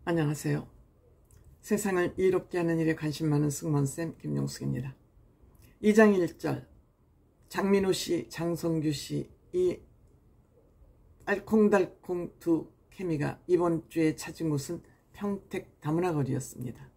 안녕하세요. 세상을 이롭게 하는 일에 관심 많은 승무원쌤 김용숙입니다. 2장 1절 장민호 씨, 장성규 씨 이 알콩달콩 두 케미가 이번 주에 찾은 곳은 평택 다문화 거리였습니다.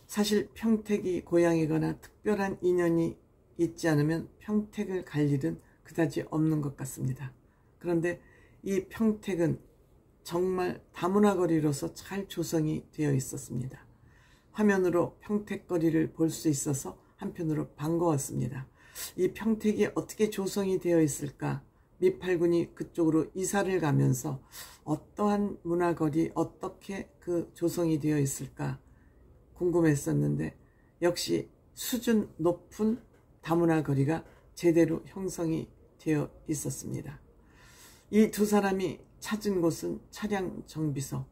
사실 평택이 고향이거나 특별한 인연이 있지 않으면 평택을 갈 일은 그다지 없는 것 같습니다. 그런데 이 평택은 정말 다문화 거리로서 잘 조성이 되어 있었습니다. 화면으로 평택 거리를 볼 수 있어서 한편으로 반가웠습니다. 이 평택이 어떻게 조성이 되어 있을까? 미팔군이 그쪽으로 이사를 가면서 어떠한 문화거리, 어떻게 그 조성이 되어 있을까 궁금했었는데 역시 수준 높은 다문화 거리가 제대로 형성이 되어 있었습니다. 이 두 사람이 찾은 곳은 차량 정비소,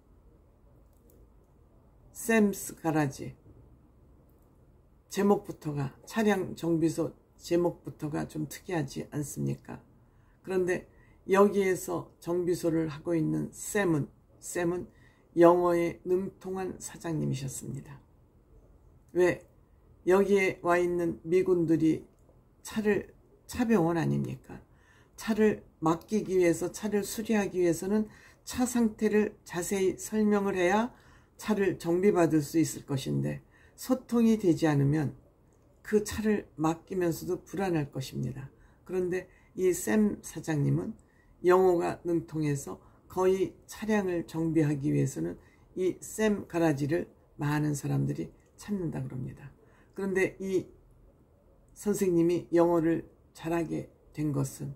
샘스 가라지. 제목부터가, 차량 정비소 제목부터가 좀 특이하지 않습니까? 그런데 여기에서 정비소를 하고 있는 샘은 영어에 능통한 사장님이셨습니다. 왜? 여기에 와 있는 미군들이 차병원 아닙니까? 차를 맡기기 위해서, 차를 수리하기 위해서는 차 상태를 자세히 설명을 해야 차를 정비받을 수 있을 것인데 소통이 되지 않으면 그 차를 맡기면서도 불안할 것입니다. 그런데 이 샘 사장님은 영어가 능통해서 거의 차량을 정비하기 위해서는 이 샘 가라지를 많은 사람들이 찾는다 그럽니다. 그런데 이 선생님이 영어를 잘하게 된 것은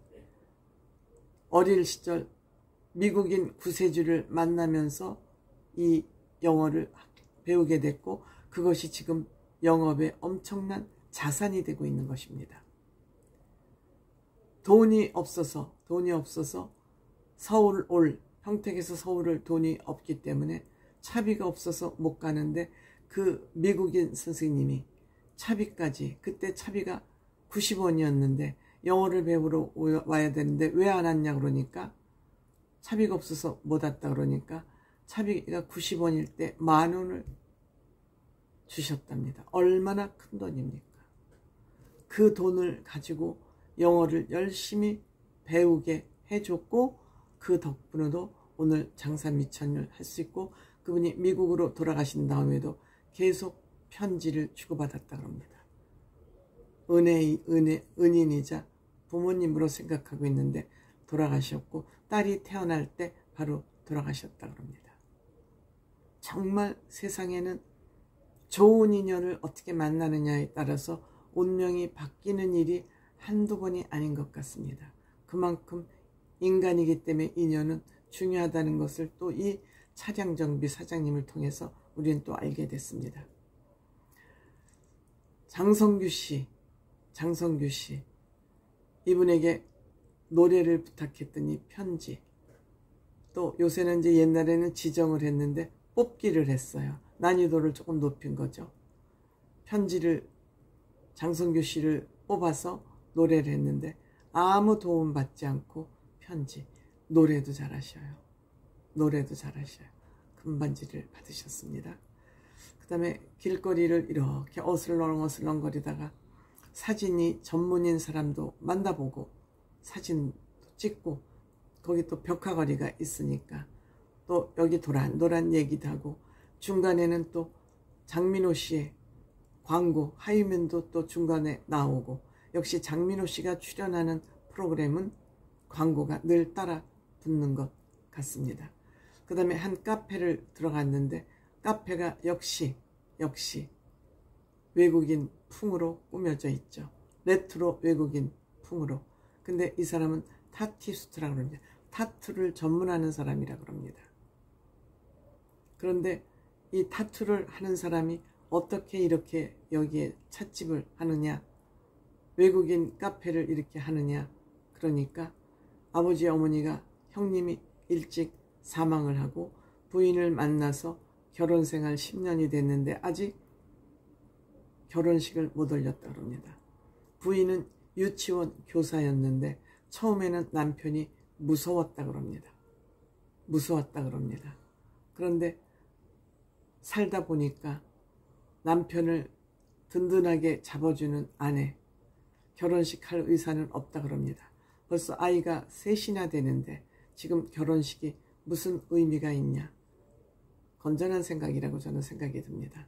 어릴 시절 미국인 구세주를 만나면서 이 영어를 배우게 됐고 그것이 지금 영업에 엄청난 자산이 되고 있는 것입니다. 돈이 없어서 평택에서 서울을 돈이 없기 때문에 차비가 없어서 못 가는데 그 미국인 선생님이 차비까지, 그때 차비가 90원이었는데 영어를 배우러 와야 되는데 왜 안 왔냐 그러니까 차비가 없어서 못 왔다 그러니까 차비가 90원일 때 10,000원을 주셨답니다. 얼마나 큰 돈입니까? 그 돈을 가지고 영어를 열심히 배우게 해줬고 그 덕분으로 오늘 장사 미천을 할 수 있고 그분이 미국으로 돌아가신 다음에도 계속 편지를 주고받았다 그럽니다. 은인이자 부모님으로 생각하고 있는데 돌아가셨고 딸이 태어날 때 바로 돌아가셨다 그럽니다. 정말 세상에는 좋은 인연을 어떻게 만나느냐에 따라서 운명이 바뀌는 일이 한두 번이 아닌 것 같습니다. 그만큼 인간이기 때문에 인연은 중요하다는 것을 또 이 차량정비 사장님을 통해서 우리는 또 알게 됐습니다. 장성규 씨 이분에게 노래를 부탁했더니 편지, 또 요새는 이제 옛날에는 지정을 했는데 뽑기를 했어요. 난이도를 조금 높인 거죠. 편지를 장성규 씨를 뽑아서 노래를 했는데 아무 도움 받지 않고 편지, 노래도 잘하셔요. 금반지를 받으셨습니다. 그 다음에 길거리를 이렇게 어슬렁 거리다가 사진이 전문인 사람도 만나보고 사진도 찍고 거기 또 벽화거리가 있으니까 또 여기 노란 얘기도 하고 중간에는 또 장민호 씨의 광고 하이면도 또 중간에 나오고 역시 장민호 씨가 출연하는 프로그램은 광고가 늘 따라 붙는 것 같습니다. 그 다음에 한 카페를 들어갔는데 카페가 역시 외국인 풍으로 꾸며져 있죠. 레트로 외국인 풍으로. 근데 이 사람은 타티스트라고 합니다. 타투를 전문하는 사람이라고 합니다. 그런데 이 타투를 하는 사람이 어떻게 이렇게 여기에 찻집을 하느냐, 외국인 카페를 이렇게 하느냐. 그러니까 아버지 어머니가, 형님이 일찍 사망을 하고 부인을 만나서 결혼생활 10년이 됐는데 아직 결혼식을 못 올렸다고 합니다. 부인은 유치원 교사였는데 처음에는 남편이 무서웠다고 합니다. 그런데 살다 보니까 남편을 든든하게 잡아주는 아내, 결혼식 할 의사는 없다 그럽니다. 벌써 아이가 셋이나 되는데 지금 결혼식이 무슨 의미가 있냐. 건전한 생각이라고 저는 생각이 듭니다.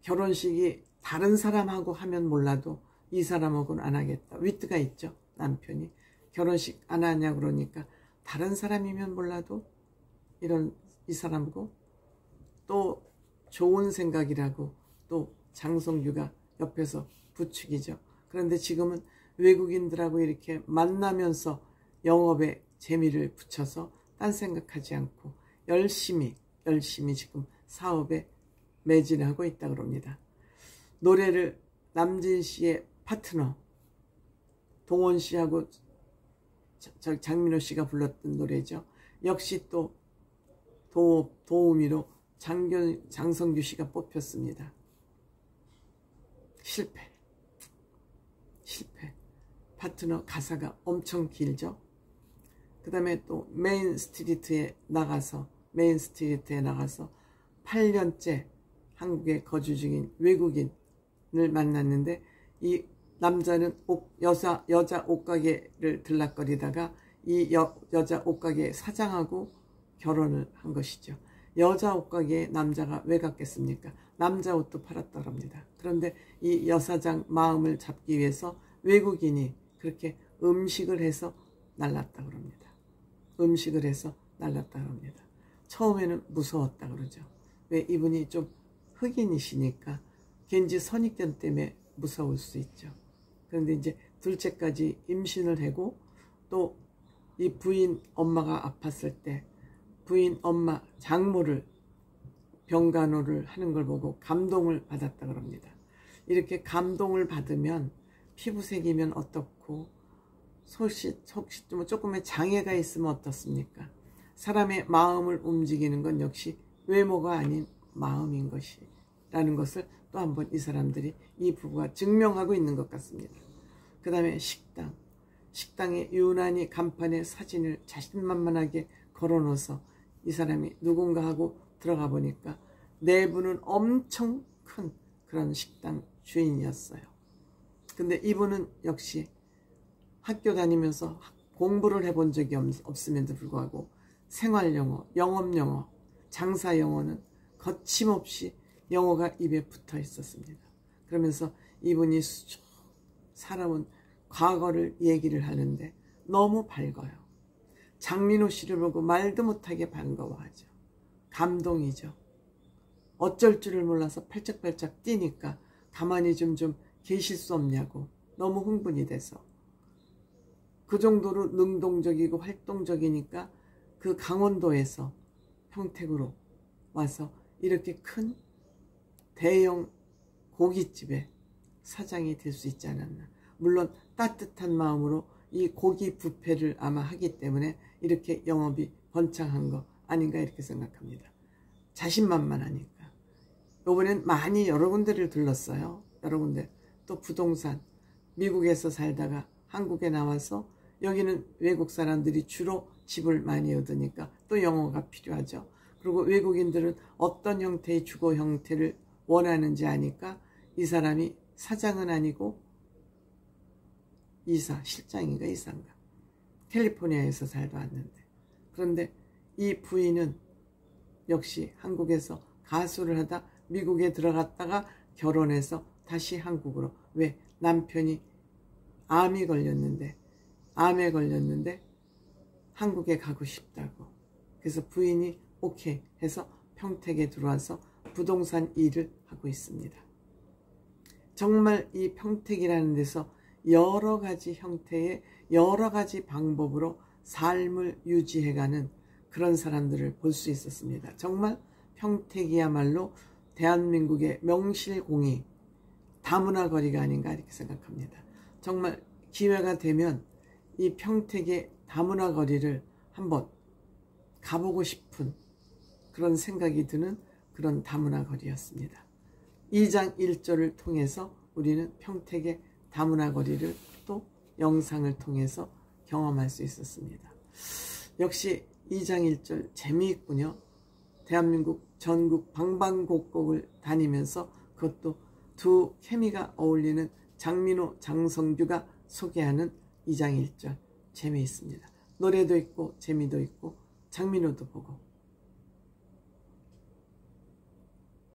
결혼식이 다른 사람하고 하면 몰라도 이 사람하고는 안 하겠다. 위트가 있죠. 남편이 결혼식 안 하냐 그러니까 다른 사람이면 몰라도 이 사람하고 또 좋은 생각이라고 또 장성규가 옆에서 부추기죠. 그런데 지금은 외국인들하고 이렇게 만나면서 영업에 재미를 붙여서 딴 생각하지 않고 열심히 지금 사업에 매진하고 있다 그럽니다. 노래를 남진 씨의 파트너 동원 씨하고 장민호 씨가 불렀던 노래죠. 역시 또 도우미로 장성규 씨가 뽑혔습니다. 실패. 파트너 가사가 엄청 길죠. 그 다음에 또 메인 스트리트에 나가서 8년째 한국에 거주 중인 외국인을 만났는데 이 남자는 여자 옷가게를 들락거리다가 이 여자 옷가게 사장하고 결혼을 한 것이죠. 여자 옷가게에 남자가 왜 갔겠습니까? 남자 옷도 팔았다고 합니다. 그런데 이 여사장 마음을 잡기 위해서 외국인이 그렇게 음식을 해서 날랐다고 합니다. 처음에는 무서웠다 그러죠. 왜? 이분이 좀 흑인이시니까 겐지 선입견 때문에 무서울 수 있죠. 그런데 이제 둘째까지 임신을 하고 또 이 부인 엄마가 아팠을 때 부인 엄마 장모를 병간호를 하는 걸 보고 감동을 받았다고 합니다. 이렇게 감동을 받으면 피부색이면 어떻고 혹시 조금의 장애가 있으면 어떻습니까? 사람의 마음을 움직이는 건 역시 외모가 아닌 마음인 것이라는 것을 또 한번 이 사람들이 이 부부가 증명하고 있는 것 같습니다. 그 다음에 식당에 유난히 간판에 사진을 자신만만하게 걸어놓아서 이 사람이 누군가하고 들어가 보니까 내부는 엄청 큰 그런 식당 주인이었어요. 근데 이분은 역시 학교 다니면서 공부를 해본 적이 없음에도 불구하고 생활영어, 영업영어, 장사영어는 거침없이 영어가 입에 붙어 있었습니다. 그러면서 이분이 살아온 과거를 얘기를 하는데 너무 밝아요. 장민호 씨를 보고 말도 못하게 반가워하죠. 감동이죠. 어쩔 줄을 몰라서 팔짝팔짝 뛰니까 가만히 좀 계실 수 없냐고 너무 흥분이 돼서 그 정도로 능동적이고 활동적이니까 그 강원도에서 평택으로 와서 이렇게 큰 대형 고깃집의 사장이 될 수 있지 않았나. 물론 따뜻한 마음으로 이 고기 뷔페를 아마 하기 때문에 이렇게 영업이 번창한 거 아닌가 이렇게 생각합니다. 자신만만하니까. 이번엔 많이 여러 군데를 들렀어요. 여러 군데. 또 부동산. 미국에서 살다가 한국에 나와서 여기는 외국 사람들이 주로 집을 많이 얻으니까 또 영어가 필요하죠. 그리고 외국인들은 어떤 형태의 주거 형태를 원하는지 아니까 이 사람이 사장은 아니고 실장인가 이사인가 캘리포니아에서 살다 왔는데 그런데 이 부인은 역시 한국에서 가수를 하다 미국에 들어갔다가 결혼해서 다시 한국으로. 왜? 남편이 암에 걸렸는데 한국에 가고 싶다고. 그래서 부인이 오케이 해서 평택에 들어와서 부동산 일을 하고 있습니다. 정말 이 평택이라는 데서 여러 가지 형태의 여러 가지 방법으로 삶을 유지해가는 그런 사람들을 볼 수 있었습니다. 정말 평택이야말로 대한민국의 명실공히 다문화 거리가 아닌가 이렇게 생각합니다. 정말 기회가 되면 이 평택의 다문화 거리를 한번 가보고 싶은 그런 생각이 드는 그런 다문화 거리였습니다. 2장 1절을 통해서 우리는 평택의 다문화 거리를 또 영상을 통해서 경험할 수 있었습니다. 역시 2장 1절 재미있군요. 대한민국 전국 방방곡곡을 다니면서 그것도 두 케미가 어울리는 장민호, 장성규가 소개하는 이장일절 재미있습니다. 노래도 있고 재미도 있고 장민호도 보고